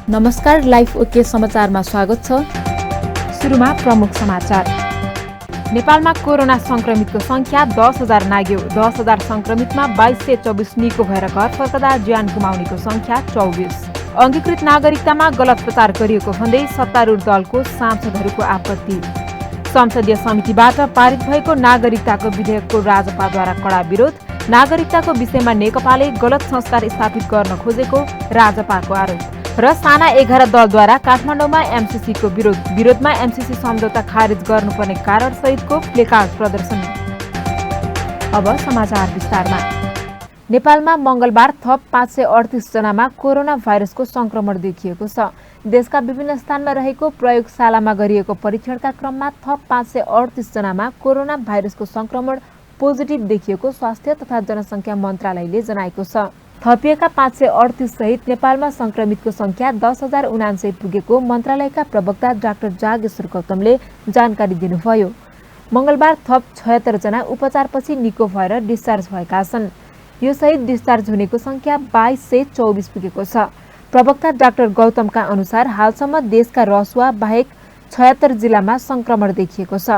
नमस्कार, life okay समाचारमा स्वागत छ। सुरुमा प्रमुख समाचार। नेपालमा कोरोना संक्रमितको संख्या 10,000 नाग्यो। 10,000 संक्रमितमा 2224 निको भएर घर फर्कदा ज्यान गुमाउनेको संख्या 24। अङ्गीकृत नागरिकतामा गलत प्रचार गरिएको भन्दै सत्तारूढ दलको सांसदहरूको आपत्ति। संसदीय समितिबाट पारित भएको नागरिकताको विधेयकको राजपाद्वारा कडा विरोध। नागरिकताको विषयमा नेकपाले गलत संस्कार स्थापित गर्न खोजेको राजपाको आरोप। र साना 11 दलद्वारा काठमाडौँमा एमसीसीको विरोधमा एमसीसी सम्झौता खारेज गर्नुपर्ने कारण सहितको प्लेकार्ड प्रदर्शन। अब समाचार विस्तारमा। नेपालमा मंगलबार थप 538 जनामा कोरोना भाइरसको संक्रमण देखिएको छ। देशका विभिन्न स्थानमा रहेको प्रयोगशालामा गरिएको परीक्षणका क्रममा थप 538 जनामा कोरोना भाइरसको संक्रमण पोजिटिभ देखिएको स्वास्थ्य तथा जनसङ्ख्या मन्त्रालयले जनाएको छ। थपिएका 538 सहित नेपालमा संक्रमितको संख्या 10,079 पुगेको मन्त्रालयका प्रवक्ता डाक्टर जागेश्वर गौतमले जानकारी दिनुभयो। मंगलबार थप 76 जना उपचारपछि निको भएर डिस्चार्ज भएका छन्। यो सहित डिस्चार्ज हुनेको संख्या 2224 पुगेको छ। प्रवक्ता डाक्टर गौतमका अनुसार हालसम्म देशका रसुवा बाहेक 76 जिल्लामा संक्रमण देखिएको छ।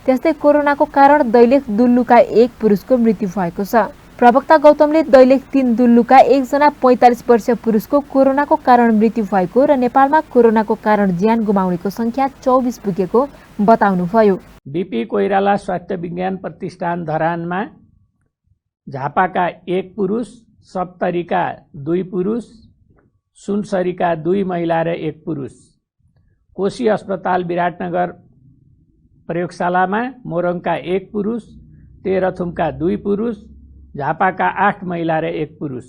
त्यस्तै कोरोनाको कारण दैलेख दुल्लुका 1 पुरुषको मृत्यु भएको छ। प्रवक्ता गौतमले दैलेख 3 दुल्लुका 1 जना 45 वर्षीय पुरुषको कोरोनाको कारण मृत्यु भएको र नेपालमा कोरोनाको कारण ज्यान गुमाउनेको संख्या 24 पुगेको बताउनुभयो। बीपी कोइराला स्वास्थ्य विज्ञान प्रतिष्ठान धरानमा झापाका 1 पुरुष, सप्तरीका 2 पुरुष, सुनसरीका 2 महिला र 1 पुरुष, कोशी अस्पताल विराटनगर प्रयोगशालामा मोरङका 1 पुरुष, तेह्रथुमका 2 पुरुष, झापाका 8 महिला र 1 पुरुष,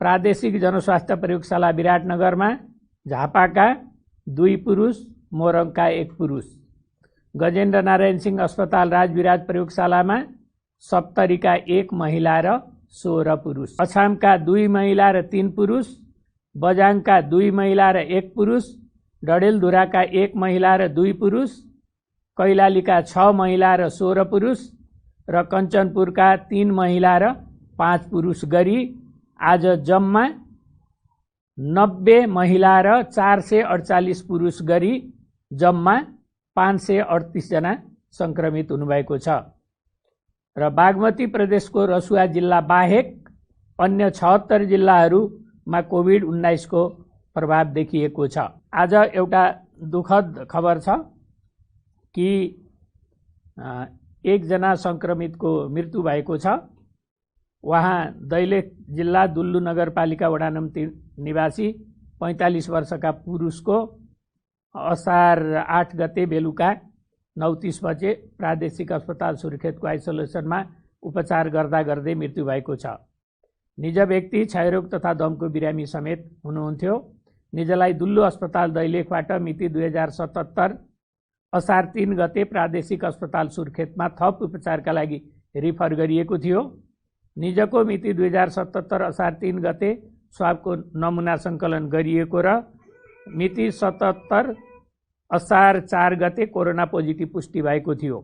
प्रादेशिक जनस्वास्थ्य प्रयोगशाला विराटनगरमा झापाका 2 पुरुष, मोरङका 1 पुरुष, गजेन्द्र नारायण सिंह अस्पताल राजविराज प्रयोगशालामा सप्तरीका 1 महिला र 16 पुरुष, अछामका 2 महिला र 3 पुरुष, बझाङका 2 महिला र 1 पुरुष, डडेलधुराका 1 महिला र 2 पुरुष, कैलालीका 6 महिला र 16 पुरुष र कञ्चनपुरका 3 महिला र 5 पुरुष गरी आज जम्मा 90 महिला र 448 पुरुष गरी जम्मा 538 जना संक्रमित हुनुभएको छ। र बागमती प्रदेशको रसुवा जिल्ला बाहेक अन्य 76 जिल्लाहरूमा कोभिड-19 को प्रभाव देखिएको छ। आज एउटा दुःखद खबर छ कि 1 जना संक्रमितको मृत्यु भएको छ। उहाँ दैलेख जिल्ला दुल्लु नगरपालिका वडा नम्बर 3 निवासी 45 वर्षका पुरुषको असार 8 गते बेलुका 9:30 बजे प्रादेशिक अस्पताल सुर्खेतको आइसोलेसनमा उपचार गर्दै मृत्यु भएको छ। निज व्यक्ति क्षयरोग तथा दमको बिरामी समेत हुनुहुन्थ्यो। निजलाई दुल्लु अस्पताल दैलेखबाट मिति 2077 असार 3 गते प्रादेशिक अस्पताल सुर्खेतमा थप उपचारका लागि रिफर गरिएको थियो। निजको मिति 2077 असार 3 गते स्वाबको नमुना सङ्कलन गरिएको र मिति 77 असार 4 गते कोरोना पोजिटिभ पुष्टि भएको थियो।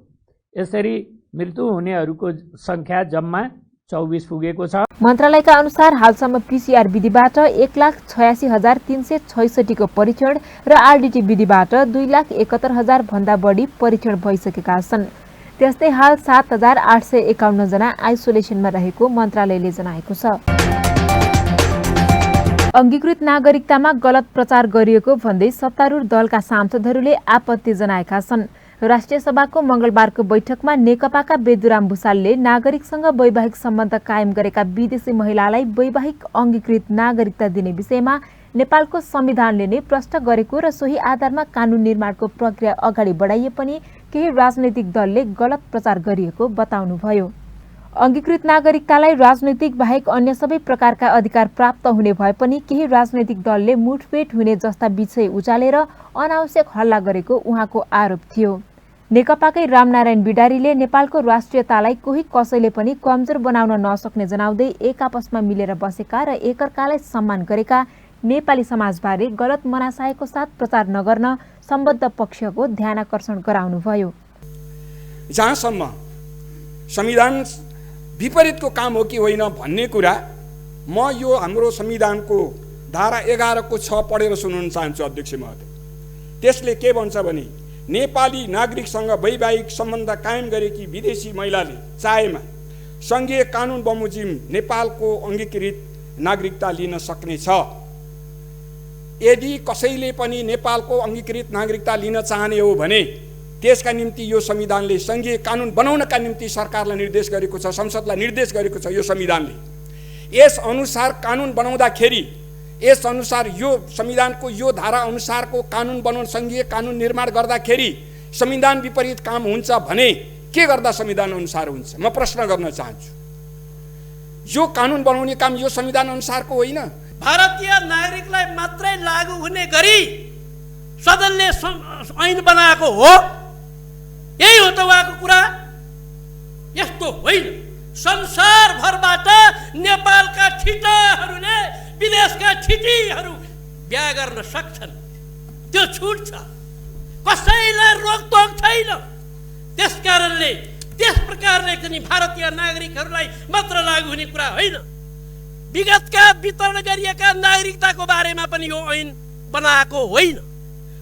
यसरी मृत्यु हुनेहरूको संख्या जम्मा 24 पुगेको छ। मन्त्रालयका अनुसार हालसम्म पीसीआर विधिबाट 1,86,366 को परीक्षण र आरडीटी विधिबाट 2,71,000 भन्दा बढी परीक्षण भइसकेका छन्। त्यस्तै हाल 7,851 जना आइसोलेसनमा रहेको मन्त्रालयले जनाएको छ। अङ्गीकृत नागरिकतामा गलत प्रचार गरिएको भन्दै सत्तारूढ दलका सांसदहरूले आपत्ति जनाएका छन्। राष्ट्रिय सभाको मंगलबारको बैठकमा नेकपाका बेदुराम भुसालले नागरिकसँग वैवाहिक सम्बन्ध कायम गरेका विदेशी महिलालाई वैवाहिक अङ्गीकृत नागरिकता दिने विषयमा नेपालको संविधानले नै प्रष्ट गरेको र सोही आधारमा कानून निर्माणको प्रक्रिया अगाडि बढाइए पनि केही राजनैतिक दलले गलत प्रचार गरिएको बताउनुभयो। अङ्गीकृत नागरिकतालाई राजनैतिक बाहेक अन्य सबै प्रकारका अधिकार प्राप्त हुने भए पनि केही राजनैतिक दलले मुठभेड हुने जस्ता विषय उचालेर अनावश्यक हल्ला गरेको उहाँको आरोप थियो। नेकपाकै रामनारायण बिडारीले नेपालको राष्ट्रियतालाई कोही कसैले पनि कमजोर बनाउन नसक्ने जनाउँदै एक आपसमा मिलेर बसेका र एकअर्कालाई सम्मान गरेका नेपाली समाजबारे गलत मनासायको साथ प्रचार नगर्न सम्बद्ध पक्षको ध्यानाकर्षण गराउनुभयो। जहाँसम्म संविधान विपरीतको काम हो कि होइन भन्ने कुरा म यो हाम्रो संविधानको धारा 11(6) पढेर सुनाउन चाहन्छु अध्यक्ष महोदय। त्यसले के भन्छ भने नेपाली नागरिकसँग वैवाहिक सम्बन्ध कायम गरेकी विदेशी महिलाले चाहेमा सङ्घीय कानुन बमोजिम नेपालको अङ्गीकृत नागरिकता लिन सक्नेछ। यदि कसैले पनि नेपालको अङ्गीकृत नागरिकता लिन चाहने हो भने त्यसका निम्ति यो संविधानले सङ्घीय कानुन बनाउनका निम्ति सरकारलाई निर्देश गरेको छ, संसदलाई निर्देश गरेको छ यो संविधानले। यस अनुसार कानुन बनाउँदाखेरि, यस अनुसार यो संविधानको यो धारा अनुसारको कानुन बनाउन, सङ्घीय कानुन निर्माण गर्दाखेरि संविधान विपरीत काम हुन्छ भने के गर्दा संविधान अनुसार हुन्छ? म प्रश्न गर्न चाहन्छु। यो कानुन बनाउने काम यो संविधान अनुसारको होइन। भारतीय नागरिकलाई मात्रै लागू हुने गरी सदनले ऐन बनाएको हो, यही हो त उहाँको कुरा? यस्तो होइन। संसारभरबाट नेपालका ठिटाहरूले विदेशका ठिटीहरू बिहा गर्न सक्छन्, त्यो छुट छ, कसैलाई रोकटोक छैन। त्यसकारणले त्यस प्रकारले चाहिँ भारतीय नागरिकहरूलाई मात्र लागू हुने कुरा होइन। विगतका वितरण गरिएका नागरिकताको बारेमा पनि यो ऐन बनाएको होइन।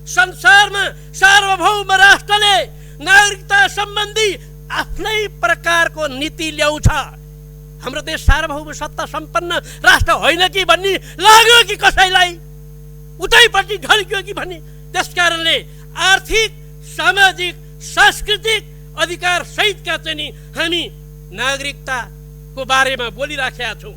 संसारमा सार्वभौम राष्ट्रले नागरिकता सम्बन्धी आफ्नै प्रकारको नीति ल्याउँछ। हाम्रो देश सार्वभौम सत्ता सम्पन्न राष्ट्र होइन कि भन्ने लाग्यो कि कसैलाई? उतैपट्टि ढल्क्यो कि भन्ने? त्यसकारणले आर्थिक, सामाजिक, सांस्कृतिक अधिकार सहितका चाहिँ हामी नागरिकताको बारेमा बोलिराखेका छौँ।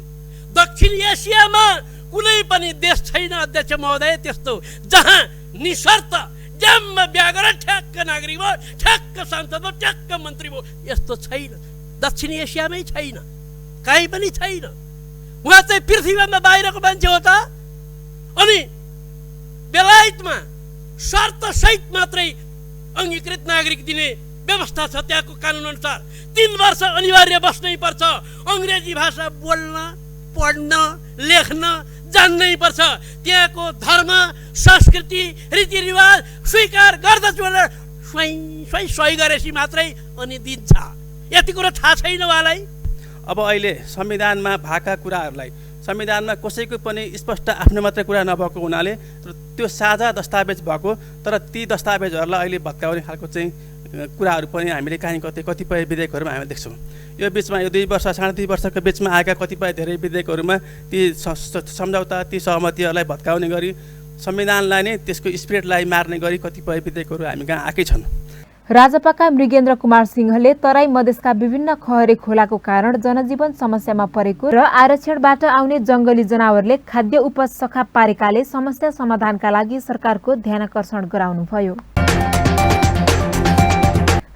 दक्षिण एसियामा कुनै पनि देश छैन अध्यक्ष महोदय त्यस्तो जहाँ निशर्त ज्याम्म बिहा गरेर ठ्याक्क नागरिक भयो, ठ्याक्क सांसद भयो, ठ्याक्क मन्त्री भयो। यस्तो छैन, दक्षिण एसियामै छैन, कहीँ पनि छैन। उहाँ चाहिँ पृथ्वीमा बाहिरको मान्छे हो त। अनि बेलायतमा शर्त सहित मात्रै अङ्गीकृत नागरिक दिने व्यवस्था छ त्यहाँको कानुन अनुसार। 3 वर्ष अनिवार्य बस्नै पर्छ, अङ्ग्रेजी भाषा बोल्न, पढ्न, लेख्न जान्नै पर्छ, त्यहाँको धर्म, संस्कृति, रीतिरिवाज स्वीकार गर्दछु भनेर सही गरेपछि मात्रै अनि दिन्छ। यति कुरो थाहा छैन उहाँलाई? अब अहिले संविधानमा भएका कुराहरूलाई संविधानमा कसैको पनि स्पष्ट आफ्नो मात्रै कुरा नभएको हुनाले त्यो साझा दस्तावेज भएको, तर ती दस्तावेजहरूलाई अहिले भत्काउने खालको चाहिँ कुराहरू पनि हामीले कतिपय विधेयकहरूमा हामीले देख्छौँ। यो बिचमा यो 2 वर्ष 2.5 वर्षको बिचमा आएका कतिपय धेरै विधेयकहरूमा ती सम्झौता, ती सहमतिहरूलाई भत्काउने गरी संविधानलाई नै त्यसको स्पिरिटलाई मार्ने गरी कतिपय विधेयकहरू हामी कहाँ आएकै छन्। राजपाका मृगेन्द्र कुमार सिंहले तराई मधेसका विभिन्न खहरे खोलाको कारण जनजीवन समस्यामा परेको र आरक्षणबाट आउने जंगली जनावरले खाद्य उपज सखा पारेकाले समस्या समाधानका लागि सरकारको ध्यानाकर्षण गराउनुभयो।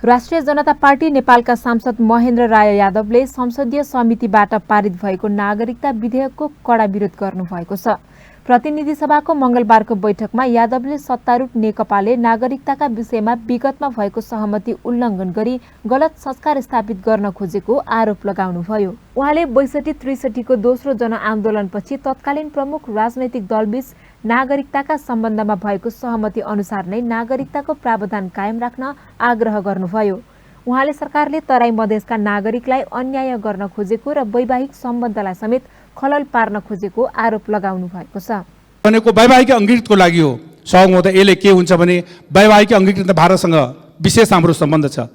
राष्ट्रिय जनता पार्टी नेपालका सांसद महेन्द्र राय यादवले संसदीय समितिबाट पारित भएको नागरिकता विधेयकको कडा विरोध गर्नुभएको छ। प्रतिनिधि सभाको मंगलबारको बैठकमा यादवले सत्तारूढ नेकपाले नागरिकताका विषयमा विगतमा भएको सहमति उल्लङ्घन गरी गलत संस्कार स्थापित गर्न खोजेको आरोप लगाउनुभयो। उहाँले 62-63 को दोस्रो जनआन्दोलनपछि तत्कालीन प्रमुख राजनैतिक दलबीच नागरिकताका सम्बन्धमा भएको सहमति अनुसार नै नागरिकताको प्रावधान कायम राख्न आग्रह गर्नुभयो। उहाँले सरकारले तराई मधेसका नागरिकलाई अन्याय गर्न खोजेको र वैवाहिक सम्बन्धलाई समेत खलल पार्न खोजेको आरोप लगाउनु भएको छ। भनेको वैवाहिक अङ्गीकृतको लागि हो। सहमत यसले के हुन्छ भने वैवाहिक अङ्गीकृत भारतसँग विशेष हाम्रो सम्बन्ध छ,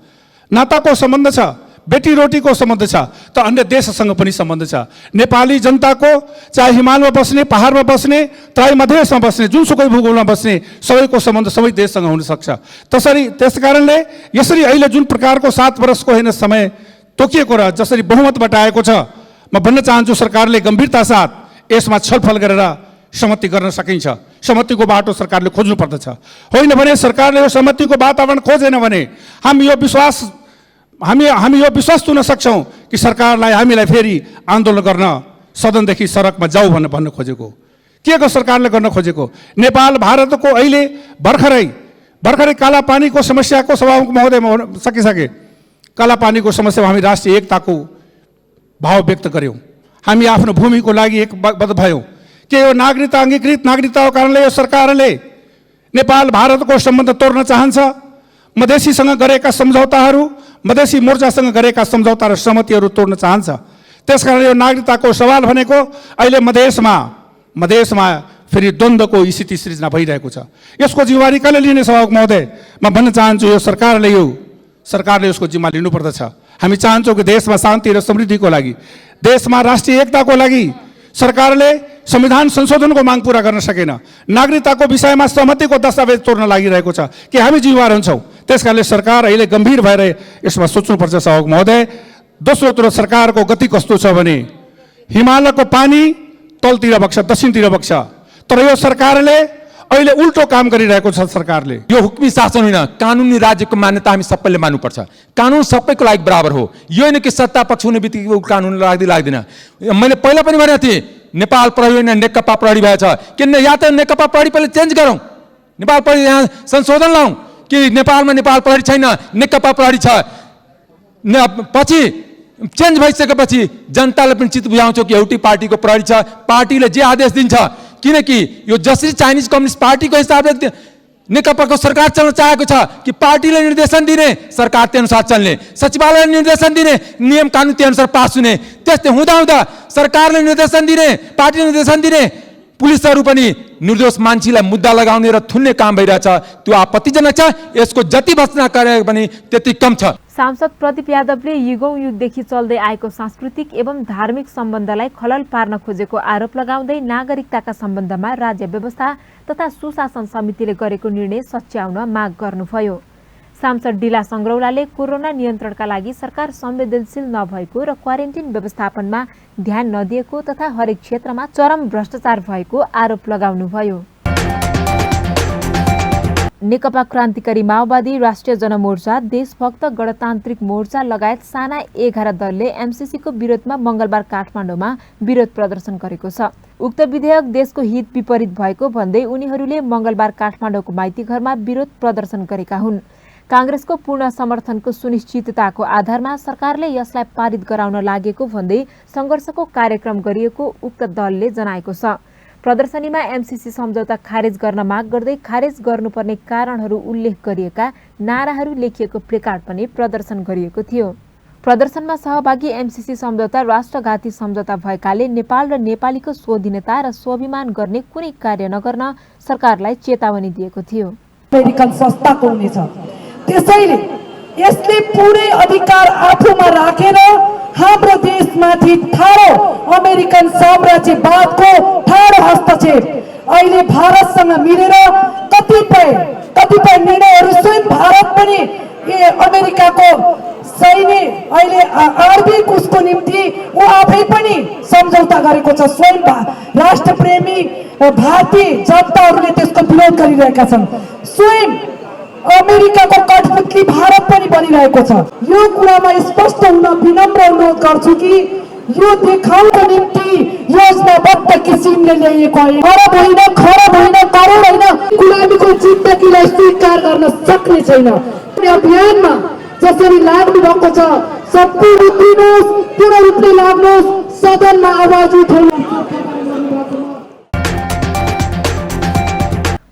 नाताको सम्बन्ध छ, बेटी रोटीको सम्बन्ध छ, त अन्य देशसँग पनि सम्बन्ध छ। नेपाली जनताको चाहे हिमालमा बस्ने, पहाडमा बस्ने, तराई मधेसमा बस्ने, जुनसुकै भूगोलमा बस्ने सबैको सम्बन्ध सबै देशसँग हुन सक्छ। त्यसकारणले यसरी अहिले जुन प्रकारको 7 वर्षको होइन समय तोकिएको र जसरी बहुमतबाट आएको छ, म भन्न चाहन्छु सरकारले गम्भीरता साथ यसमा छलफल गरेर सहमति गर्न सकिन्छ। सहमतिको बाटो सरकारले खोज्नु पर्दछ। होइन भने सरकारले यो सहमतिको वातावरण खोजेन भने हामी यो विश्वास तुन सक्छौँ कि सरकारलाई हामीलाई फेरि आन्दोलन गर्न सदनदेखि सडकमा जाऊ भन्न खोजेको। के को सरकारले गर्न खोजेको? नेपाल भारतको अहिले भर्खरै कालापानीको समस्याको सभामुख महोदय सकिसके। कालापानीको समस्यामा हामी राष्ट्रिय एकताको भाव व्यक्त गर्यौँ। हामी आफ्नो भूमिको लागि एकबद्ध भयौँ। के यो नागरिकता अङ्गीकृत नागरिकताको कारणले यो सरकारले नेपाल भारतको सम्बन्ध तोड्न चाहन्छ? मधेसीसँग गरेका सम्झौताहरू, मधेसी मोर्चासँग गरेका सम्झौता र सहमतिहरू तोड्न चाहन्छ। त्यसकारण यो नागरिकताको सवाल भनेको अहिले मधेसमा मधेसमा फेरि द्वन्द्वको स्थिति सृजना भइरहेको छ। यसको जिम्मेवारी कसले लिने सभामुख महोदय? म भन्न चाहन्छु यो सरकारले यसको जिम्मा लिनुपर्दछ। हामी चाहन्छौँ कि देशमा शान्ति र समृद्धिको लागि, देशमा राष्ट्रिय एकताको लागि सरकारले संविधान संशोधनको माग पूरा गर्न सकेन, नागरिकताको विषयमा सहमतिको दस्तावेज तोड्न लागिरहेको छ कि हामी जिम्मेवार हुन्छौँ। त्यसकारणले सरकार अहिले गम्भीर भएर यसमा सोच्नुपर्छ सभामुख महोदय। दोस्रोतिर सरकारको गति कस्तो छ भने हिमालयको पानी तलतिर बग्छ, दक्षिणतिर बग्छ, तर यो सरकारले अहिले उल्टो काम गरिरहेको छ। सरकारले यो हुक्मी शासन होइन, कानुनी राज्यको मान्यता हामी सबैले मान्नुपर्छ। कानुन सबैको लागि बराबर हो। यो होइन कि सत्ता पक्ष हुने बित्तिकै कानुन लाग्दैन। मैले पहिला पनि भनेको थिएँ नेपाल प्रहरी होइन नेकपा प्रहरी भएछ। किन या त नेकपा प्रहरी पहिले चेन्ज गरौँ, नेपाल प्रहरी यहाँ संशोधन लाउँ कि नेपालमा नेपाल प्रहरी छैन नेकपा प्रहरी छ। पछि चेन्ज भइसकेपछि जनताले पनि चित्त बुझाउँछ कि एउटै पार्टीको प्रहरी छ, पार्टीले जे आदेश दिन्छ। किनकि यो जसरी चाइनिज कम्युनिस्ट पार्टीको हिसाबले नेकपाको सरकार चल्न चाहेको छ कि पार्टीले निर्देशन दिने सरकार त्यही अनुसार चल्ने, सचिवालयले निर्देशन दिने नियम कानुन त्यही अनुसार पास हुने। त्यस्तै हुँदा सरकारले निर्देशन दिने, पार्टीले निर्देशन दिने, पुलिसहरू पनि निर्दोष मान्छेलाई मुद्दा लगाउने र थुन्ने काम भइरहेछ। त्यो आपत्तिजनक छ। यसको जति बच्न गरे पनि त्यति कम छ। सांसद प्रदीप यादवले युगौं युगदेखि चल्दै आएको सांस्कृतिक एवं धार्मिक सम्बन्धलाई खलल पार्न खोजेको आरोप लगाउँदै नागरिकताका सम्बन्धमा राज्य व्यवस्था तथा सुशासन समितिले गरेको निर्णय सच्याउन माग गर्नुभयो। सांसद डिला संग्रौलाले कोरोना नियन्त्रणका लागि सरकार संवेदनशील नभएको र क्वारेन्टिन व्यवस्थापनमा ध्यान नदिएको तथा हरेक क्षेत्रमा चरम भ्रष्टाचार भएको आरोप लगाउनुभयो। नेकपा क्रान्तिकारी माओवादी राष्ट्रिय जनमोर्चा, देशभक्त गणतान्त्रिक मोर्चा लगायत साना 11 दलले एमसीसीको विरोधमा मंगलबार काठमाडौँमा विरोध प्रदर्शन गरेको छ। उक्त विधेयक देशको हित विपरीत भएको भन्दै उनीहरूले मंगलबार काठमाडौँको माइतीघरमा विरोध प्रदर्शन गरेका हुन्। कांग्रेसको पूर्ण समर्थनको सुनिश्चितताको आधारमा सरकारले यसलाई पारित गराउन लागेको भन्दै संघर्षको कार्यक्रम गरिएको उक्त दलले जनाएको छ। प्रदर्शनीमा एमसीसी सम्झौता खारेज गर्न माग गर्दै खारेज गर्नुपर्ने कारणहरू उल्लेख गरिएका नाराहरू लेखिएको प्लेकार्ड पनि प्रदर्शन गरिएको थियो। प्रदर्शनमा सहभागी एमसीसी सम्झौता राष्ट्रघाती सम्झौता भएकाले नेपाल र नेपालीको स्वाधीनता र स्वाभिमान गर्ने कुनै कार्य नगर्न सरकारलाई चेतावनी दिएको थियो। अमेरिकन संस्थाको हुनेछ, त्यसैले यसले पूरै अधिकार आफूमा राखेर हाम्रो देशमाथि ठाडो अमेरिकन साम्राज्यवादको ठाडो हस्तक्षेप अहिले भारतसँग मिलेर कतिपय निर्णयहरू स्वयं भारत पनि अमेरिकाको सैन्य अहिले आर्थिक उसको निम्ति ऊ आफै पनि सम्झौता गरेको छ। स्वयं राष्ट्रप्रेमी भारतीय जनताहरूले त्यसको विरोध गरिरहेका छन्। स्वयं अमेरिकाको कठपुतली भारत पनि बनिरहेको छ। यो कुरामा स्पष्ट हुन विनम्र अनुरोध गर्छु कि यो देखाउनको निम्ति योजनाबद्ध किसिमले ल्याइएको खराब होइन, करोड होइन, गुलामीको जिन्दगीलाई स्वीकार गर्न सक्ने छैन। अभियानमा जसरी लाग्नु भएको छ सम्पूर्ण उत्रिनुहोस्, पूर्ण रूपले लाग्नुहोस्, सदनमा आवाज उठाउनुहोस्।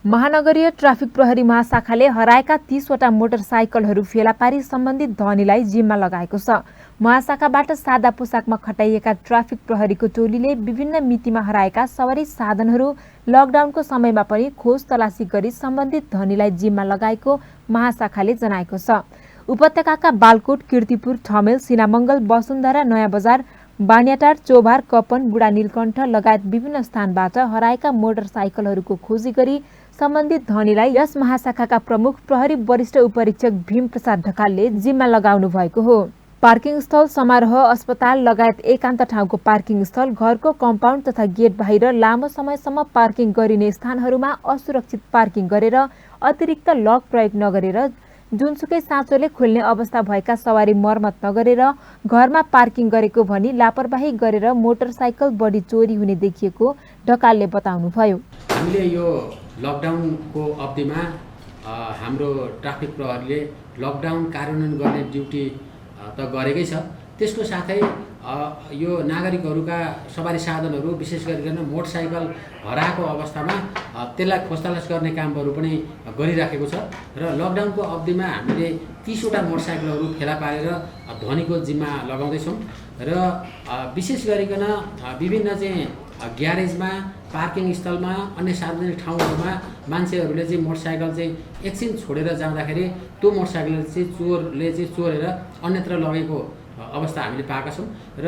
महानगरीय ट्राफिक प्रहरी महाशाखाले हराएका 30वटा मोटरसाइकलहरू फेला पारी सम्बन्धित धनीलाई जिम्मा लगाएको छ। महाशाखाबाट सादा पोसाकमा खटाइएका ट्राफिक प्रहरीको टोलीले विभिन्न मितिमा हराएका सवारी साधनहरू लकडाउनको समयमा पनि खोज तलासी गरी सम्बन्धित धनीलाई जिम्मा लगाएको महाशाखाले जनाएको छ। उपत्यकाका बालकोट, कीर्तिपुर, ठमेल, सिनामङ्गल, वसुन्धरा, नयाँ बजार, बानियाटार, चोभार, कपन, बुढा नीलकण्ठ लगायत विभिन्न स्थानबाट हराएका मोटरसाइकलहरूको खोजी गरी सम्बन्धित धनीलाई यस महाशाखाका प्रमुख प्रहरी वरिष्ठ उपरीक्षक भीम प्रसाद ढकालले जिम्मा लगाउनु भएको हो। पार्किङ स्थल, समारोह, अस्पताल लगायत एकान्त ठाउँको पार्किङ स्थल, घरको कम्पाउन्ड तथा गेट बाहिर लामो समयसम्म पार्किङ गरिने स्थानहरूमा असुरक्षित पार्किङ गरेर अतिरिक्त लक प्रयोग नगरेर जुनसुकै साँचोले खुल्ने अवस्था भएका सवारी मर्मत नगरेर घरमा पार्किङ गरेको भनी लापरवाही गरेर मोटरसाइकल बढी चोरी हुने देखिएको ढकालले बताउनुभयो। हामीले यो लकडाउनको अवधिमा हाम्रो ट्राफिक प्रहरीले लकडाउन कार्यान्वयन गर्ने ड्युटी त गरेकै छ, त्यसको साथै यो नागरिकहरूका सवारी साधनहरू विशेष गरिकन मोटरसाइकल हराएको अवस्थामा त्यसलाई खोजतलास गर्ने कामहरू पनि गरिराखेको छ र लकडाउनको अवधिमा हामीले 30वटा मोटरसाइकलहरू फेला पारेर ध्वनिको जिम्मा लगाउँदैछौँ र विशेष गरिकन विभिन्न चाहिँ ग्यारेजमा पार्किङ स्थलमा अन्य सार्वजनिक ठाउँहरूमा मान्छेहरूले चाहिँ मोटरसाइकल चाहिँ एकछिन छोडेर जाँदाखेरि त्यो मोटरसाइकल चाहिँ चोरले चाहिँ चोरेर अन्यत्र लगेको अवस्था हामीले पाएका छौँ र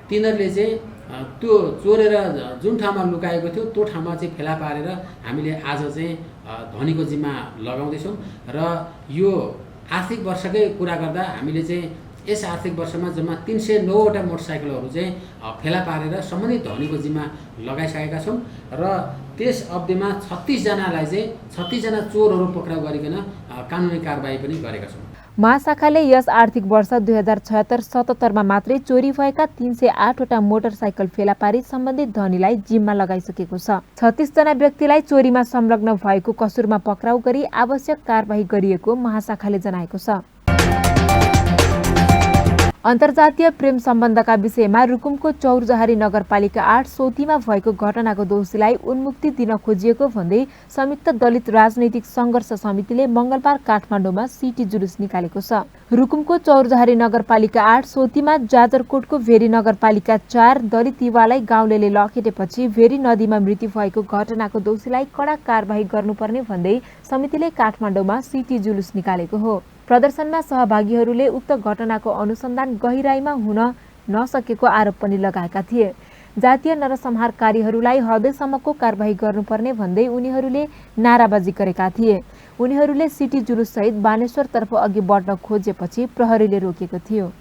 तिनीहरूले चाहिँ त्यो चोरेर जुन ठाउँमा लुकाएको थियो त्यो ठाउँमा चाहिँ फेला पारेर हामीले आज चाहिँ ध्वनिको जिम्मा लगाउँदैछौँ र यो आर्थिक वर्षकै कुरा गर्दा हामीले चाहिँ यस आर्थिक वर्षमा जम्मा 309वटा मोटरसाइकलहरू चाहिँ फेला पारेर सम्बन्धित ध्वनिको जिम्मा लगाइसकेका छौँ र त्यस अवधिमा 36 जनालाई चाहिँ 36 जना चोरहरू पक्राउ गरिकन कानुनी कारबाही पनि गरेका छौँ। महाशाखाले यस आर्थिक वर्ष 2076-77मा मात्रै चोरी भएका 308वटा मोटरसाइकल फेला पारी सम्बन्धित धनीलाई जिम्मा लगाइसकेको छ। 36 जना व्यक्तिलाई चोरीमा संलग्न भएको कसुरमा पक्राउ गरी आवश्यक कारबाही गरिएको महाशाखाले जनाएको छ। अन्तर्जातीय प्रेम सम्बन्धका विषयमा रुकुमको चौरजहारी नगरपालिका 8 सौतीमा भएको घटनाको दोषीलाई उन्मुक्ति दिन खोजिएको भन्दै संयुक्त दलित राजनैतिक सङ्घर्ष समितिले मंगलबार काठमाडौँमा सिटी जुलुस निकालेको छ। रुकुमको चौरजहारी नगरपालिका 8 सौतीमा जाजरकोटको भेरी नगरपालिका 4 दलित युवालाई गाउँलेले लखेटेपछि भेरी नदीमा मृत्यु भएको घटनाको दोषीलाई कडा कारबाही गर्नुपर्ने भन्दै समितिले काठमाडौँमा सिटी जुलुस निकालेको हो। प्रदर्शनमा सहभागीहरूले उक्त घटनाको अनुसन्धान गहिराईमा हुन नसकेको आरोप पनि लगाएका थिए। जातीय नरसंहारकारीहरूलाई हदैसम्मको कारबाही गर्नुपर्ने भन्दै उनीहरूले नाराबाजी गरेका थिए। उनीहरूले सिटी जुलुससहित बानेश्वरतर्फ अघि बढ्न खोजेपछि प्रहरीले रोकेको थियो।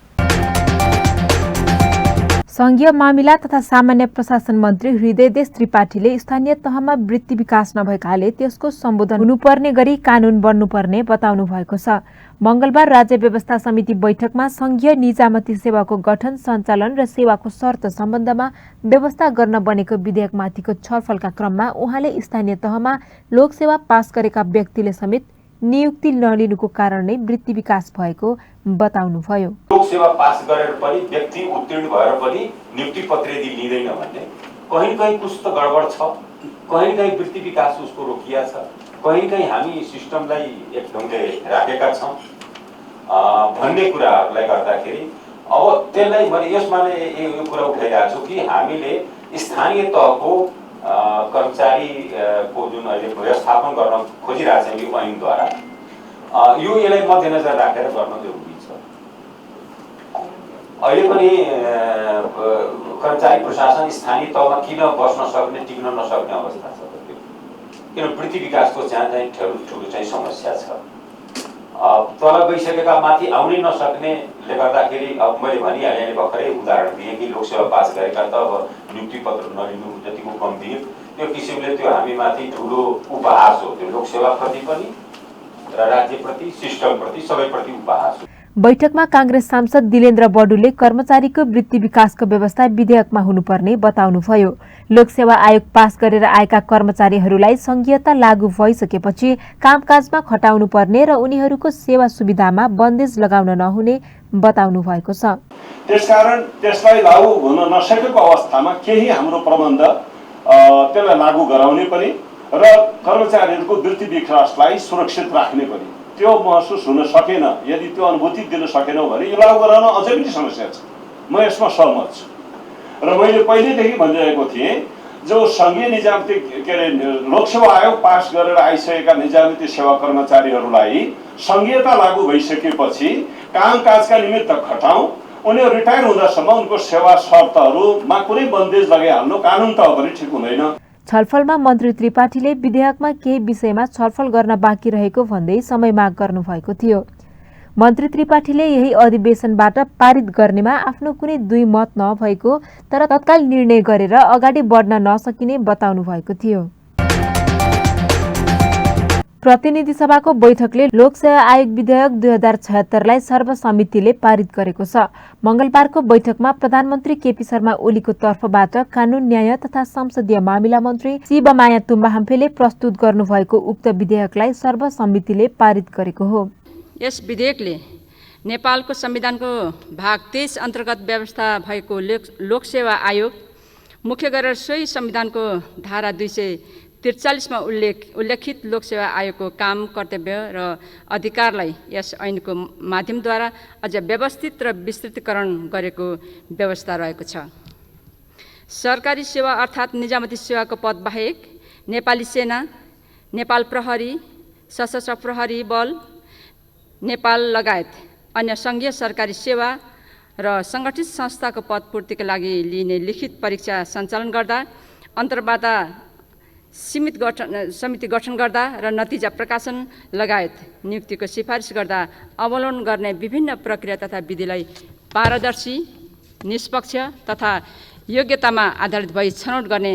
संघीय मामिला तथा सामान्य प्रशासन मन्त्री हृदयदेश त्रिपाठीले स्थानीय तहमा वृत्ति विकास नभएकाले त्यसको सम्बोधन हुनुपर्ने गरी कानून बन्नुपर्ने बताउनु भएको छ। मंगलबार राज्य व्यवस्था समिति बैठकमा संघीय निजामती सेवाको गठन, सञ्चालन र सेवाको शर्त सम्बन्धमा व्यवस्था गर्न बनेको विधेयकमाथिको छलफलका क्रममा उहाँले स्थानीय तहमा लोकसेवा पास गरेका व्यक्तिले समेत नियुक्ति नलिनुको कारण नै वृत्ति विकास भएको बताउनुभयो। लोकसेवा पास गरेर पनि व्यक्ति उत्तीर्ण भएर पनि नियुक्ति पत्र यदि लिँदैन भने कहीँ न कहीँ कुछ त गडबड छ, कहीँ न कहीँ वृत्ति विकास उसको रोकिया छ, कहीँ न कहीँ हामी सिस्टमलाई एक ढङ्गले राखेका छौँ भन्ने कुराहरूलाई गर्दाखेरि अब त्यसलाई मैले यसमा यो कुरा उठाइरहेको छु कि हामीले स्थानीय तहको कर्मचारीको जुन अहिले व्यवस्थापन गर्न खोजिरहेको छ यो ऐनद्वारा यो यसलाई मध्यनजर राखेर गर्न जरुरी छ। अहिले पनि कर्मचारी प्रशासन स्थानीय तहमा किन बस्न सक्ने, टिक्न नसक्ने अवस्था छ, किन वृत्ति विकासको चाहिँ ठुलो चाहिँ समस्या छ। तल गइसकेका माथि आउनै नसक्नेले गर्दाखेरि अब मैले भनिहालेँ भर्खरै उदाहरण दिएँ कि लोकसेवा पास गरेका त अब नियुक्ति पत्र नलिनु जतिको गम्भीर त्यो किसिमले त्यो हामीमाथि ठुलो उपहास हो। त्यो लोकसेवाप्रति पनि र राज्यप्रति, सिस्टमप्रति, सबैप्रति उपहास हो। बैठकमा कांग्रेस सांसद दिलेन्द्र बडुले कर्मचारीको वृत्ति विकासको व्यवस्था विधेयकमा हुनुपर्ने बताउनुभयो। लोकसेवा आयोग पास गरेर आएका कर्मचारीहरूलाई संघीयता लागू भइसकेपछि कामकाजमा खटाउनु पर्ने र उनीहरूको सेवा सुविधामा बन्देज लगाउन नहुने बताउनु भएको छ। त्यसकारण त्यसलाई लागू हुन नसकेको अवस्थामा केही हाम्रो प्रबन्ध त्यसलाई लागू गराउने पनि र कर्मचारीहरूको वृत्ति विकासलाई सुरक्षित राख्ने पनि त्यो महसुस हुन सकेन, यदि त्यो अनुभूति दिन सकेनौँ भने यो लागू गराउन अझै पनि समस्या छ। म यसमा सहमत छु र मैले पहिलेदेखि भनिरहेको थिएँ जो संघीय निजामती के अरे लोकसेवा आयोग पास गरेर आइसकेका निजामती सेवा कर्मचारीहरूलाई संघीयता लागू भइसकेपछि कामकाजका निमित्त खटाउँ, उनीहरू रिटायर हुँदासम्म उनको सेवा शर्तहरूमा कुनै बन्देज लगाइहाल्नु कानुन त पनि ठिक हुँदैन। छलफलमा मन्त्री त्रिपाठीले विधेयकमा केही विषयमा छलफल गर्न बाँकी रहेको भन्दै समय माग गर्नुभएको थियो। मन्त्री त्रिपाठीले यही अधिवेशनबाट पारित गर्नेमा आफ्नो कुनै दुई मत नभएको तर तत्काल निर्णय गरेर अगाडि बढ्न नसकिने बताउनु भएको थियो। प्रतिनिधि सभाको बैठकले लोकसेवा आयोग विधेयक 2076लाई सर्वसम्मतिले पारित गरेको छ। मंगलबारको बैठकमा प्रधानमन्त्री केपी शर्मा ओलीको तर्फबाट कानून, न्याय तथा संसदीय मामिला मन्त्री शिवमाया तुम्बाहाम्फेले प्रस्तुत गर्नुभएको उक्त विधेयकलाई सर्वसम्मतिले पारित गरेको हो। यस विधेयकले नेपालको संविधानको भाग 23 अन्तर्गत व्यवस्था भएको लोकसेवा आयोग मुख्य गरेर सोही संविधानको धारा 243 मा उल्लेखित लोकसेवा आयोगको काम, कर्तव्य र अधिकारलाई यस ऐनको माध्यमद्वारा अझ व्यवस्थित र विस्तृतीकरण गरेको व्यवस्था रहेको छ। सरकारी सेवा अर्थात् निजामती सेवाको पद बाहेक नेपाली सेना, नेपाल प्रहरी, सशस्त्र प्रहरी बल, नेपाल लगायत अन्य सङ्घीय सरकारी सेवा र सङ्गठित संस्थाको पद पूर्तिका लागि लिइने लिखित परीक्षा सञ्चालन गर्दा, अन्तर्वार्ता समिति गठन गर्दा र नतिजा प्रकाशन लगायत नियुक्तिको सिफारिस गर्दा अवलोकन गर्ने विभिन्न प्रक्रिया तथा विधिलाई पारदर्शी, निष्पक्ष तथा योग्यतामा आधारित भई छनौट गर्ने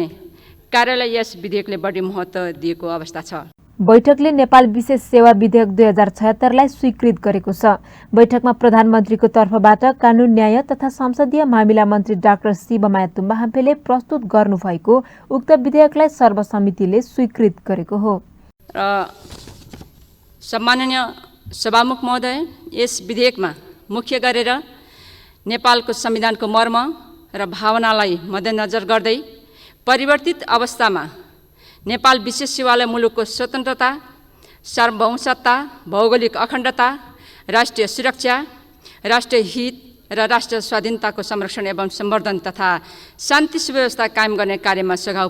कार्यलाई यस विधेयकले बढी महत्त्व दिएको अवस्था छ। बैठकले नेपाल विशेष सेवा विधेयक 2076 लाई स्वीकृत गरेको छ। बैठकमा प्रधानमन्त्रीको तर्फबाट कानून, न्याय तथा संसदीय मामिला मन्त्री डाक्टर शिवमाया तुम्बाहाम्फेले प्रस्तुत गर्नुभएको उक्त विधेयकलाई सर्वसम्मतिले स्वीकृत गरेको हो। सम्माननीय सभामुख महोदय, यस विधेयकमा मुख्य गरेर नेपालको संविधानको मर्म र भावनालाई मध्यनजर गर्दै परिवर्तित अवस्थामा नेपाल विशेष सेवालाई मुलुकको स्वतन्त्रता, सार्वभौमसत्ता, भौगोलिक अखण्डता, राष्ट्रिय सुरक्षा, राष्ट्रिय हित र राष्ट्रिय स्वाधीनताको संरक्षण एवं सम्वर्धन तथा शान्ति सुव्यवस्था कायम गर्ने कार्यमा सघाउ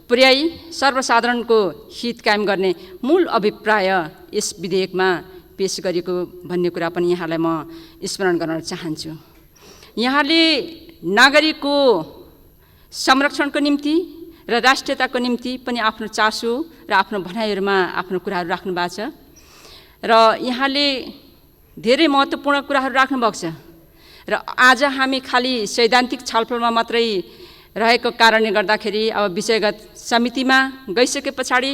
पुर्याई सर्वसाधारणको हित कायम गर्ने मूल अभिप्राय यस विधेयकमा पेश गरिएको भन्ने कुरा पनि यहाँलाई म स्मरण गर्न चाहन्छु। यहाँले नागरिकको संरक्षणको निम्ति र राष्ट्रियताको निम्ति पनि आफ्नो चासो र आफ्नो भनाइहरूमा आफ्नो कुराहरू राख्नु भएको छ र यहाँले धेरै महत्त्वपूर्ण कुराहरू राख्नु भएको छ र आज हामी खालि सैद्धान्तिक छलफलमा मात्रै रहेको कारणले गर्दाखेरि अब विषयगत समितिमा गइसके पछाडि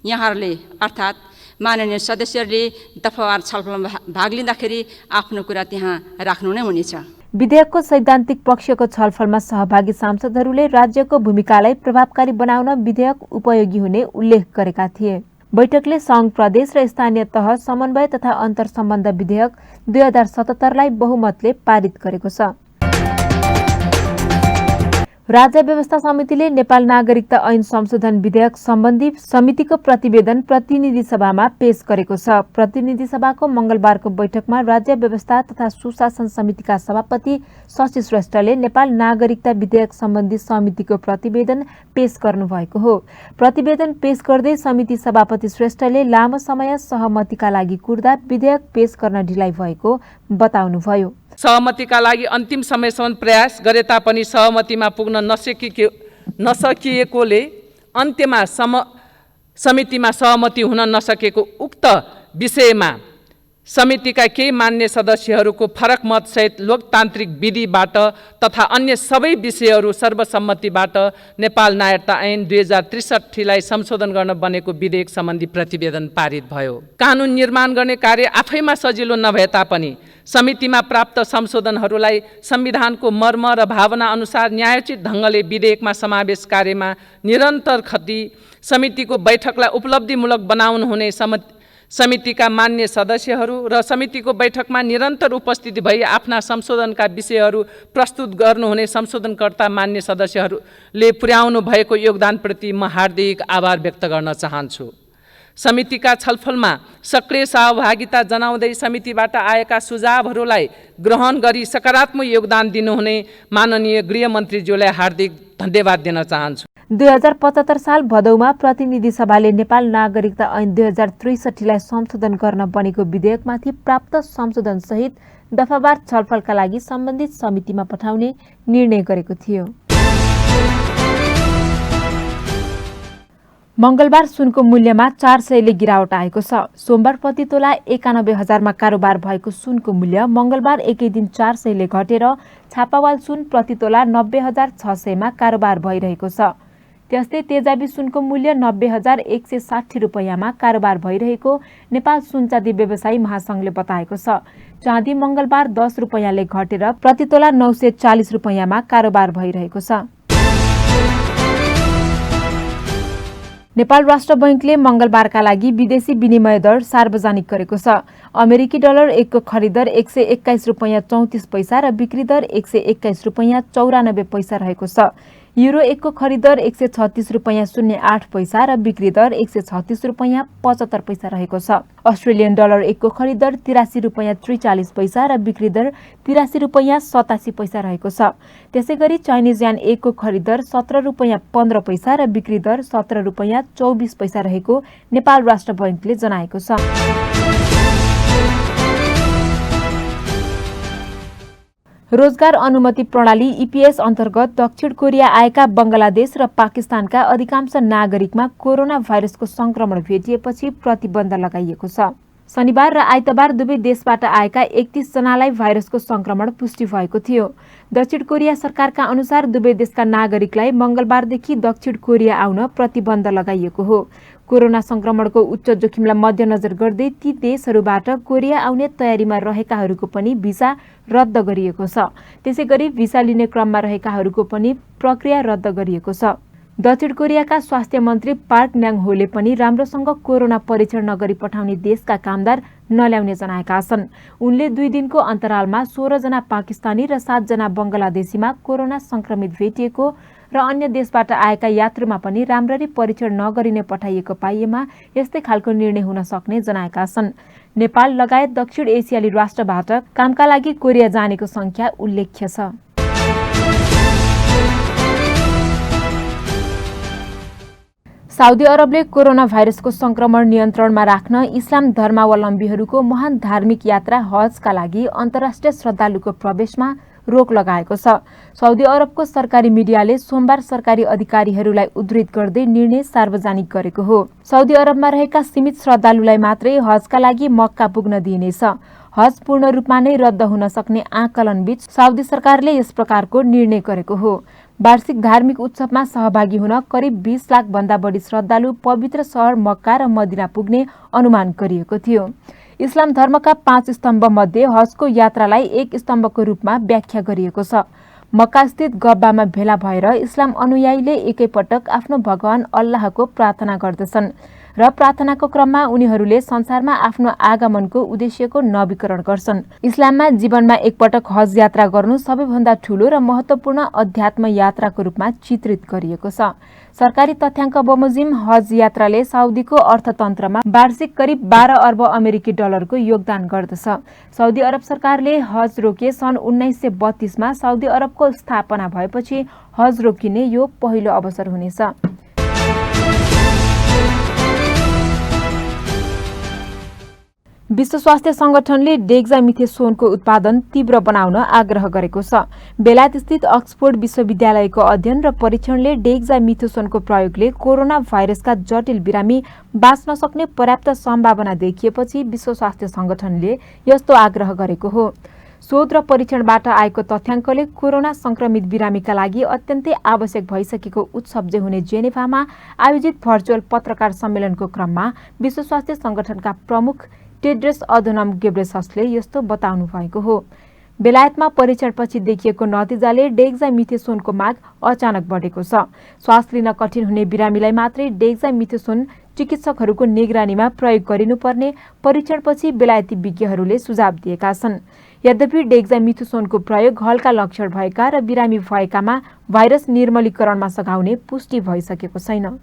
यहाँहरूले अर्थात् माननीय सदस्यहरूले दफावार छलफलमा भाग लिँदाखेरि आफ्नो कुरा त्यहाँ राख्नु नै हुनेछ। विधेयकको सैद्धान्तिक पक्षको छलफलमा सहभागी सांसदहरूले राज्यको भूमिकालाई प्रभावकारी बनाउन विधेयक उपयोगी हुने उल्लेख गरेका थिए। बैठकले सङ्घ, प्रदेश र स्थानीय तह समन्वय तथा अन्तर्सम्बन्ध विधेयक 2077 लाई बहुमतले पारित गरेको छ। राज्य व्यवस्था समितिले नेपाल नागरिकता ऐन संशोधन विधेयक सम्बन्धी समितिको प्रतिवेदन प्रतिनिधि सभामा पेश गरेको छ। प्रतिनिधि सभाको मंगलबारको बैठकमा राज्य व्यवस्था तथा सुशासन समितिका सभापति शशि श्रेष्ठले नेपाल नागरिकता विधेयक सम्बन्धी समितिको प्रतिवेदन पेश गर्नुभएको हो। प्रतिवेदन पेश गर्दै समिति सभापति श्रेष्ठले लामो समय सहमतिका लागि कुर्दा विधेयक पेश गर्न ढिलाइ भएको बताउनुभयो। सहमतिका लागि अन्तिम समयसम्म प्रयास गरे तापनि सहमतिमा पुग्न नसकिएकोले अन्त्यमा समितिमा सहमति हुन नसकेको उक्त विषयमा समितिका केही मान्य सदस्यहरूको फरक मतसहित लोकतान्त्रिक विधिबाट तथा अन्य सबै विषयहरू सर्वसम्मतिबाट नेपाल नागरिकता ऐन 2063 लाई संशोधन गर्न बनेको विधेयक सम्बन्धी प्रतिवेदन पारित भयो। कानुन निर्माण गर्ने कार्य आफैमा सजिलो नभए तापनि समितिमा प्राप्त संशोधनहरूलाई संविधानको मर्म र भावना अनुसार न्यायोचित ढङ्गले विधेयकमा समावेश कार्यमा निरन्तर खती समितिको बैठकलाई उपलब्धिमूलक बनाउनु हुने समितिका मान्य सदस्यहरू र समितिको बैठकमा निरन्तर उपस्थिति भई आफ्ना संशोधनका विषयहरू प्रस्तुत गर्नुहुने संशोधनकर्ता मान्य सदस्यहरूले पुर्याउनु भएको योगदानप्रति म हार्दिक आभार व्यक्त गर्न चाहन्छु। समितिका छलफलमा सक्रिय सहभागिता जनाउँदै समितिबाट आएका सुझावहरूलाई ग्रहण गरी सकारात्मक योगदान दिनुहुने माननीय गृहमन्त्रीज्यूलाई हार्दिक धन्यवाद दिन चाहन्छु। 2075 साल भदौमा प्रतिनिधि सभाले नेपाल नागरिकता ऐन 2063 लाई संशोधन गर्न बनेको विधेयकमाथि प्राप्त संशोधन सहित दफावार छलफलका लागि सम्बन्धित समितिमा पठाउने निर्णय गरेको थियो। मंगलबार सुनको मूल्यमा 400 ले गिरावट आएको छ। सोमबार प्रति तोला 91,000 मा कारोबार भएको सुनको मूल्य मंगलबार एकै दिन 400 ले घटेर छापावाल सुन प्रति तोला 90,600 मा कारोबार भइरहेको छ। त्यस्तै तेजाबी सुनको मूल्य 90,160 रुपैयाँमा कारोबार भइरहेको नेपाल सुनचाँदी व्यवसायी महासंघले बताएको छ। चाँदी मंगलबार 10 रुपैयाँले घटेर प्रति तोला 940 रुपैयाँमा कारोबार भइरहेको छ। नेपाल राष्ट्र बैंकले मंगलबारका लागि विदेशी विनिमय दर सार्वजनिक गरेको छ। अमेरिकी डलर 1 को खरिद दर 121 रुपैयाँ 34 पैसा र बिक्री दर 121 रुपैयाँ 94 पैसा रहेको छ। युरो 1 को खरिद दर 136 रुपैयाँ 08 पैसा र बिक्री दर 136 रुपैयाँ 75 पैसा रहेको छ। अस्ट्रेलियन डलर 1 को खरिद दर 83 रुपैयाँ 43 पैसा र बिक्री दर 83 रुपैयाँ 87 पैसा रहेको छ। त्यसैगरी चाइनिज यान 1 को खरिद दर 17 रुपैयाँ 15 पैसा र बिक्री दर 17 रुपैयाँ 24 पैसा रहेको नेपाल राष्ट्र बैंकले जनाएको छ। रोजगार अनुमति प्रणाली ईपीएस अन्तर्गत दक्षिण कोरिया आएका बंगलादेश र पाकिस्तानका अधिकांश नागरिकमा कोरोना भाइरसको संक्रमण भेटिएपछि प्रतिबन्ध लगाइएको छ। शनिबार र आइतबार दुवै देशबाट आएका 31 जनालाई भाइरसको संक्रमण पुष्टि भएको थियो। दक्षिण कोरिया सरकारका अनुसार दुवै देशका नागरिकलाई मंगलबारदेखि दक्षिण कोरिया आउन प्रतिबन्ध लगाइएको हो। कोरोना संक्रमणको उच्च जोखिमलाई मध्यनजर गर्दै ती देशहरूबाट कोरिया आउने तयारीमा रहेकाहरूको पनि भिसा रद्द गरिएको छ। त्यसैगरी भिसा लिने क्रममा रहेकाहरूको पनि प्रक्रिया रद्द गरिएको छ। दक्षिण कोरियाका स्वास्थ्य मन्त्री पार्क न्याङ होले पनि राम्रोसँग कोरोना परीक्षण नगरी पठाउने देशका कामदार नल्याउने जनाएका छन्। उनले 2 दिनको अन्तरालमा 16 जना पाकिस्तानी र 7 जना बंगलादेशीमा कोरोना संक्रमित भेटिएको र अन्य देशबाट आएका यात्रुमा पनि राम्ररी परीक्षण नगरिने पठाइएको पाइएमा यस्तै खालको निर्णय हुन सक्ने जनाएका छन्। नेपाल लगायत दक्षिण एसियाली राष्ट्रबाट कामका लागि कोरिया जानेको संख्या उल्लेख्य छ। साउदी अरबले कोरोना भाइरसको संक्रमण नियन्त्रणमा राख्न इस्लाम धर्मावलम्बीहरूको महान धार्मिक यात्रा हजका लागि अन्तर्राष्ट्रिय श्रद्धालुको प्रवेशमा रोक लगाएको छ। साउदी अरबको सरकारी मिडियाले सोमबार सरकारी अधिकारीहरूलाई उद्धृत गर्दै निर्णय सार्वजनिक गरेको हो। साउदी अरबमा रहेका सीमित श्रद्धालुलाई मात्रै हजका लागि मक्का पुग्न दिइनेछ। हज पूर्ण रूपमा नै रद्द हुन सक्ने आकलनबीच साउदी सरकारले यस प्रकारको निर्णय गरेको हो। वार्षिक धार्मिक उत्सवमा सहभागी हुन करिब 20 लाख भन्दा बढी श्रद्धालु पवित्र शहर मक्का र मदिना पुग्ने अनुमान गरिएको थियो। इस्लाम धर्मका 5 स्तम्भ मध्ये हजको यात्रालाई एक स्तम्भको रूपमा व्याख्या गरिएको छ। मक्का स्थित गब्बामा भेला भएर इस्लाम अनुयायीले एकैपटक आफ्नो भगवान अल्लाहको प्रार्थना गर्दछन् र प्रार्थनाको क्रममा उनीहरूले संसारमा आफ्नो आगमनको उद्देश्यको नवीकरण गर्छन्। इस्लाममा जीवनमा एकपटक हज यात्रा गर्नु सबैभन्दा ठूलो र महत्त्वपूर्ण अध्यात्म यात्राको रूपमा चित्रित गरिएको छ। सरकारी तथ्याङ्क बमोजिम हज यात्राले साउदीको अर्थतन्त्रमा वार्षिक करिब 12 अर्ब अमेरिकी डलरको योगदान गर्दछ। साउदी अरब सरकारले हज रोके सन् 1932 मा साउदी अरबको स्थापना भएपछि हज रोकिने यो पहिलो अवसर हुनेछ। विश्व स्वास्थ्य संगठनले डेक्सामिथेसोनको उत्पादन तीव्र बनाउन आग्रह गरेको छ। बेलायत स्थित अक्सफोर्ड विश्वविद्यालयको अध्ययन र परीक्षणले डेक्सामिथेसोनको प्रयोगले कोरोना भाइरसका जटिल बिरामी बाँच्न सक्ने पर्याप्त सम्भावना देखिएपछि विश्व स्वास्थ्य संगठनले यस्तो आग्रह गरेको हो। शोध र परीक्षणबाट आएको तथ्याङ्कले कोरोना संक्रमित बिरामीका लागि अत्यन्तै आवश्यक भइसकेको उत्सव हुने जेनेभामा आयोजित भर्चुअल पत्रकार सम्मेलनको क्रममा विश्व स्वास्थ्य संगठनका प्रमुख टेड्रस अधनम गेब्रेससले यस्तो बताउनु भएको हो। बेलायतमा परीक्षणपछि देखिएको नतिजाले डेक्सामिथेसोनको माग अचानक बढेको छ। श्वास लिन कठिन हुने बिरामीलाई मात्रै डेक्सामिथेसोन चिकित्सकहरूको निगरानीमा प्रयोग गरिनुपर्ने परीक्षणपछि बेलायती विज्ञहरूले सुझाव दिएका छन्। यद्यपि डेक्सामिथेसोनको प्रयोग हल्का लक्षण भएका र बिरामी भएकामा भाइरस निर्मलीकरणमा सघाउने पुष्टि भइसकेको छैन।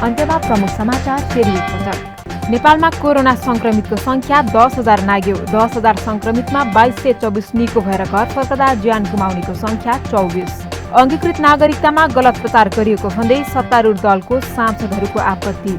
अन्त्यमा प्रमुख समाचार फेरि एकपटक। नेपालमा कोरोना संक्रमितको संख्या 10,000 नाग्यो। 10,000 संक्रमितमा 2224 निको भएर घर फर्कदा ज्यान गुमाउनेको संख्या 24। अंगीकृत नागरिकतामा गलत प्रचार गरिएको भन्दै सत्तारूढ दलको सांसदहरूको आपत्ति।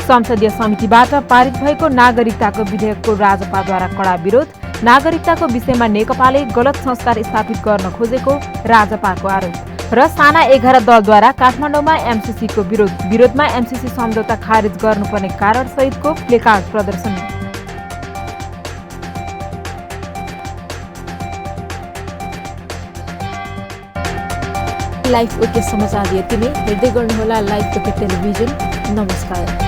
संसदीय समितिबाट पारित भएको नागरिकताको विधेयकको राजपाद्वारा कडा विरोध। नागरिकताको विषयमा नेकपाले गलत संस्कार स्थापित गर्न खोजेको राजपाको आरोप। र साना 11 दलद्वारा काठमाडौँमा एमसीसीको विरोधमा एमसीसी सम्झौता खारिज गर्नुपर्ने कारण सहितको प्लेकार्ड प्रदर्शन। लाइफ ओके समाचार यति नै। हेर्दै गर्नुहोला लाइफ ओके टेलिभिजन। नमस्कार।